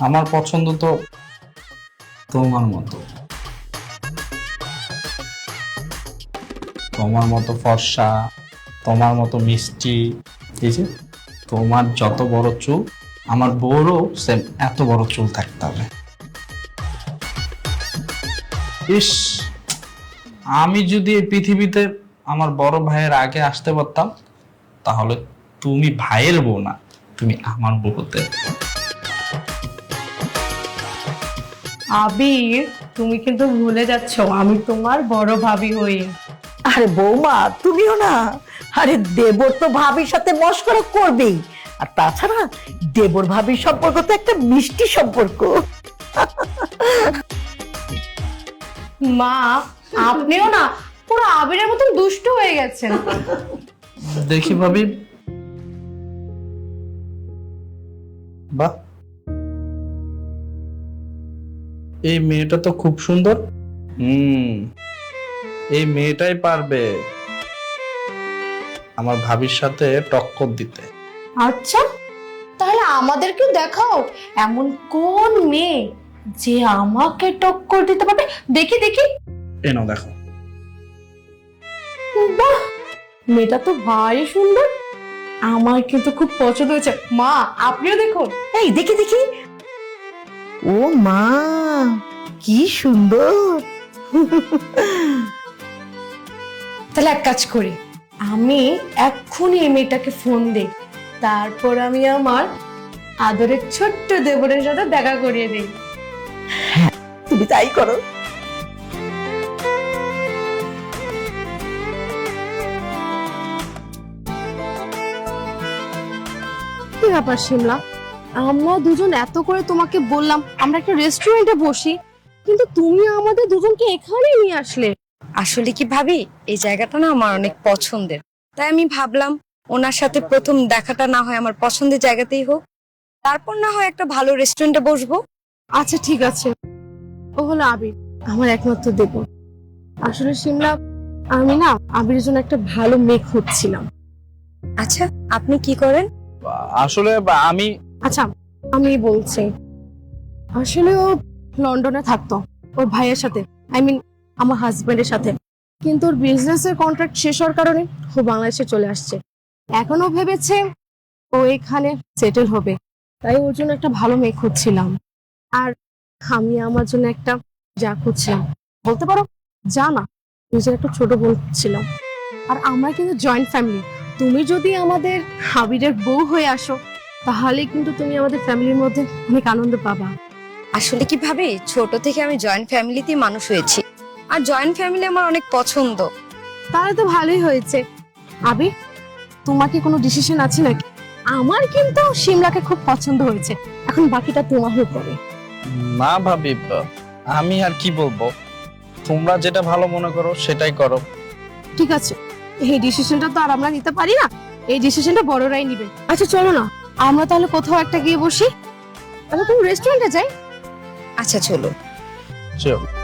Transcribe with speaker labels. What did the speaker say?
Speaker 1: আমার পছন্দ তো তোমার মতো, তোমার মতো ফর্সা, তোমার মতো মিষ্টি। এই যে তোমার যত বড় চুল, আমার বউরও সেম এত বড় চুল থাকতে হবে। ইস, আমি যদি এই পৃথিবীতে আমার বড় ভাইয়ের আগে আসতে পারতাম, তাহলে তুমি ভাইয়ের বউ না, তুমি আমার বউ হতে।
Speaker 2: আবির, তুমি কিন্তু ভুলে যাচ্ছ আমি তোমার বড় ভাবি হই।
Speaker 3: আরে বৌমা তুমিও না, আরে দেবর তো ভাবির সাথে মশকরা করবেই, আর তাছাড়া দেবর ভাবির সম্পর্ক তো একটা মিষ্টি সম্পর্ক।
Speaker 2: মা, আপনিও না পুরো আবিরের মতন দুষ্ট হয়ে গেছেন।
Speaker 1: দেখি ভাবি, বাহ, এই মেয়েটা তো খুব সুন্দর। এই মেয়েটাই পারবে আমার ভাবির সাথে টক্কর দিতে।
Speaker 2: আচ্ছা, তাহলে আমাদেরকেও দেখাও এমন কোন মেয়ে যে আমাকে টক্কর দিতে পারবে। দেখি দেখি।
Speaker 1: এনো দেখো।
Speaker 2: বাহ, মেয়েটা তো ভারী সুন্দর, আমার কিন্তু খুব পছন্দ হয়েছে। মা, আপনিও দেখুন।
Speaker 3: এই দেখি দেখি, ও মা কি সুন্দর।
Speaker 2: তাহলে এক কাজ করি, আমি এক্ষুনি এই মেয়েটাকে ফোন দিই, তারপর আমি আমার আদরের ছোট্ট দেবরের সাথে দেখা করিয়ে দিই।
Speaker 3: তুমি তাই করো।
Speaker 2: কি ব্যাপার শিমলা, আমরা দুজন এত করে তোমাকে বললাম আমরা একটা রেস্টুরেন্টে বসি, কিন্তু তুমি আমাদের দুজনকে এখানেই নিয়ে আসলে।
Speaker 4: আসলে কি ভাবি, এই জায়গাটা না আমার অনেক পছন্দের, তাই আমি ভাবলাম ওনার সাথে প্রথম দেখাটা না হয় আমার পছন্দের জায়গাতেই হোক, তারপর না হয় একটা ভালো রেস্টুরেন্টে বসবো।
Speaker 2: আচ্ছা ঠিক আছে। ও হলো আবির, আমার একমাত্র দেবর। আসলে শিমলা, আমি না আবিরের জন্য একটা ভালো মেয়ে খুঁজছিলাম।
Speaker 4: আচ্ছা, আপনি কি করেন?
Speaker 1: আসলে আমি
Speaker 2: আচ্ছা, আমি বলছি, আসলে ও লন্ডনে থাকতো ওর ভাইয়ের সাথে, আই মিন আমার হাজবেন্ডের সাথে, কিন্তু ওর বিজনেসের কন্ট্রাক্ট শেষ হওয়ার কারণে ও বাংলাদেশে চলে আসছে। এখনো ভেবেছে ও এখানে সেটেল হবে, তাই ওর জন্য একটা ভালো মেয়ে খুঁজছিলাম। আর আমি আমার জন্য একটা যা খুঁজছিলাম, বলতে পারো যা না, নিজের একটা ছোট বোন খুঁজছিলাম। আর আমরা কিন্তু জয়েন্ট ফ্যামিলি, তুমি যদি আমাদের আবিরের বউ হয়ে আসো, তাহলে কিন্তু তুমি আমাদের ফ্যামিলির মধ্যে অনেক আনন্দ পাবা।
Speaker 4: আসলে কি ভাবি, ছোট থেকে আমি জয়েন্ট ফ্যামিলিতেই মানুষ হয়েছি, আর জয়েন্ট ফ্যামিলি আমার অনেক পছন্দ।
Speaker 2: তাহলে তো ভালোই হয়েছে। আবির, তোমার কি কোনো ডিসিশন আছে নাকি? আমার কিন্তু শিমলাকে খুব পছন্দ হয়েছে, এখন বাকিটা তোমার উপরে।
Speaker 1: না ভাবি, আমি আর কি বলবো, তোমরা যেটা ভালো মনে করো সেটাই করো।
Speaker 2: ঠিক আছে, এই ডিসিশনটা তো আর আমরা নিতে পারি না, এই ডিসিশনটা বড়রাই নিবে। আচ্ছা চলো না, আমরা তাহলে কোথাও একটা গিয়ে বসি, তাহলে তুমি রেস্টুরেন্টে যাই।
Speaker 4: আচ্ছা চলো।
Speaker 1: চলো।